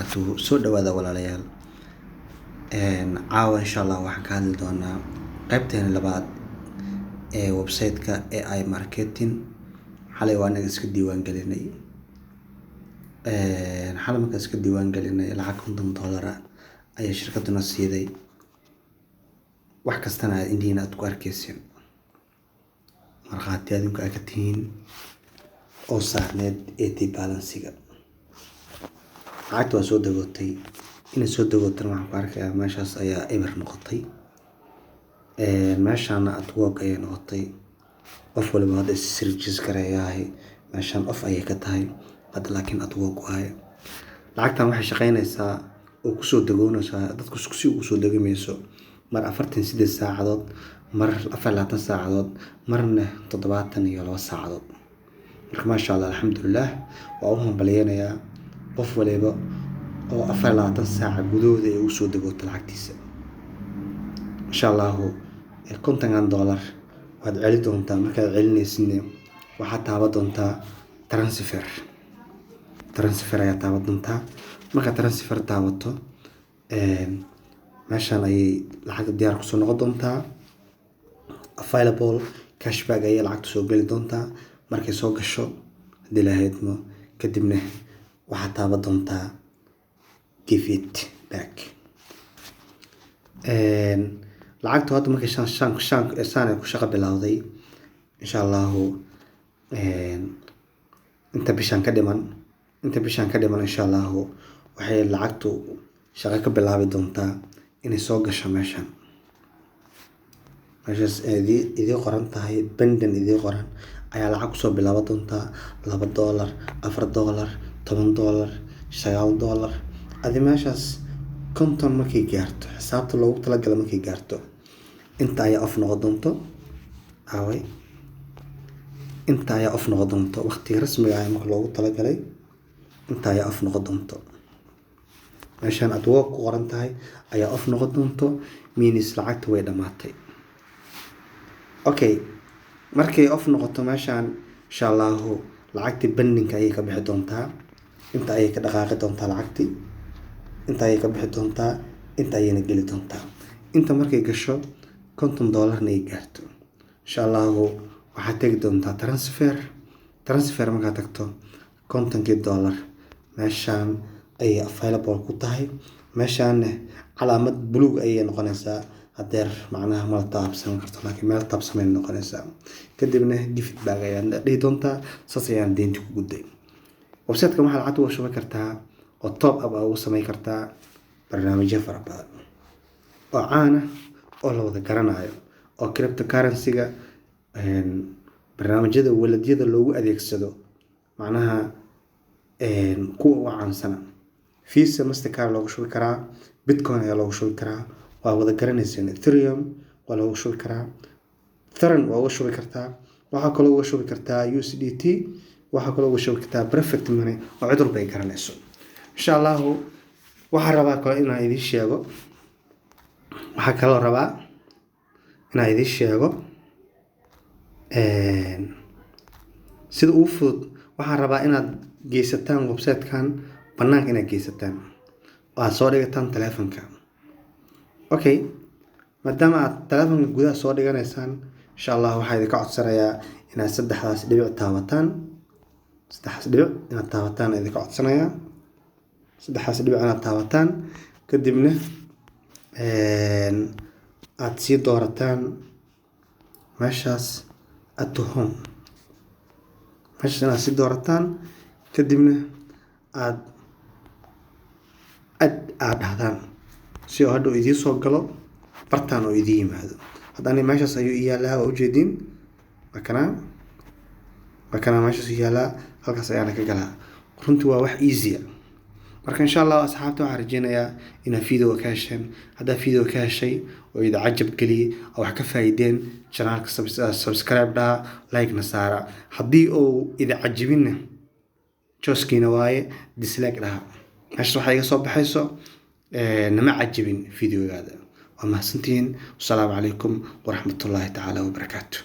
soo dhawaada walaalayaal. Caawa insha Allah waxaan ka hadli doonaa qaybteena labaad ee website-ka AI marketing. xalay waan iska diiwaan gelinay. xalay markaan iska diiwaan gelinay lacag $50 ayay shirkaduna siiday. wax kastana indiina aad ku arkaysiin markhaati adinku ay ka tihiin oo saarneed AT balance-ga. lacagta waa soo dagootay. inay soo dagootana waxaan ku arkayaa meeshaas ayaa eber noqotay. meeshaana adwork ayay noqotay. qof waliba hadda is-register gareeyahay meeshaan off ayay ka tahay hadda, laakiin adwork waaye. lacagtan waxay shaqaynaysaa oo kusoo dagoonaysaa dadku si ugu soo dagamayso mar 48 saacadood, mar 24 saacadood, marna 72 saacadood. marka maasha Allah, alxamdulillah, waa u hambalyeynaya qof waliba oo 24 saac gudahooda ay u soo dagooto lacagtiisa. insha Allah $50 waad celi doontaa. markaad celinaysidna waxaad taaban doontaa transfer ayaa taaban doontaa. markaad transfer taabato meeshaan ayay lacagta diyaar kusoo noqon doontaa. available cashback ayay lacagta soo geli doontaa. markay soo gasho haddii la haydmo kadibna waxaad taaban doontaa give it back. lacagtu hadda markay saan ku shaqo bilowday insha Allah inta bishaan ka dhiman insha Allah waxay lacagtu shaqo ka bilaabi doontaa inay soo gasho meeshaas idii qoran tahay benden idii qoran ayaa lacag kusoo bilaaban doontaa. $2, $4, $10, $9 adi meeshaas konton markay gaarto xisaabta loogu talagalay markay gaarto inta ayaa off noqon doonto. inta ayaa off noqon doonto waqtiga rasmiga ah marka loogu talagalay inta ayaa off noqon doonto. meeshaan adwork ku qoran tahay ayaa off noqon doonto, means lacagta way dhamaatay. okay, markay off noqoto meeshaan insha Allah lacagtii bending ayay ka bixi doontaa. inta ayay ka dhaqaaqi doontaa lacagtii. inta ayay ka bixi doontaa, inta ayayna geli doontaa. inta markay gasho $50 ay gaarto insha Allah waxaad tegi doontaa transfer markaad tagto $50 meeshaan ayay available ku tahay. meeshaana calaamad buluug ayay noqonaysaa. hadeer macnaha ma taabsan karto laakiin meel taabsamay noqonaysaa. kadibna give it back ayaad dhihi doontaa. saas ayaan deynti ku gudday. website-ka waxaad lacag uga shuban kartaa oo top up ugu samayn kartaa barnaamijyo fara badan oo caan ah oo la wada garanayo oo cryptocurrency-ga barnaamijyada waladyada loogu adeegsado macnaha kuwa ugu caansana. Visa, Mastercard loogu shubi karaa, Bitcoin ayaa loogu shubi karaa, waa wada garanaysaan. Ethereum waa loogu shubi karaa, Tron waa uga shubi kartaa, waxaa kaloo uga shubi kartaa USDT, waxaa kaloo uga shubi kartaa Perfect Money oo cid walba ay garanayso. insha Allah waxaan rabaa kaloo inaan idiin sheego sida ugu fudud. waxaan rabaa inaad geysataan website-kan banaanka, inaad geysataan oo aad soo dhigataan telefonka. okay, maadaama aad telefonka gudaha soo dhiganaysaan insha Allah waxaa idinka codsanayaa inaad saddexdaas dhibic taabataan. inaad taabataan idinka codsanayaa saddexdaas dhibic inaad taabataan. kadibna aad sii doorataan meeshaas add to home. meeshaas inaad sii doorataan kadibna aad dhahdaan si oo hadhow idiin soo galo bartaan oo idiin yimaado. haddana meeshaas ayuu iyaalaa waa ujeediin. markana meeshaas iyaalaa halkaas ayaana ka galaa. runtii waa wax easy ah. marka insha Allah asxaabta waxaan rajeynayaa inaad video ka hesheen. haddaa video ka heshay oo idin cajab geliyay oo wax ka faa'iideen, channelka subscribe dhaha, like na saara. haddii uu idin cajabina jooskiina waaye dislike dhaha. meeshaas waxaa iga soo baxayso nama cajabin videogaada. waa mahadsantihiin. wasalaamu calaykum waraxmatullaahi tacaala wabarakaatu.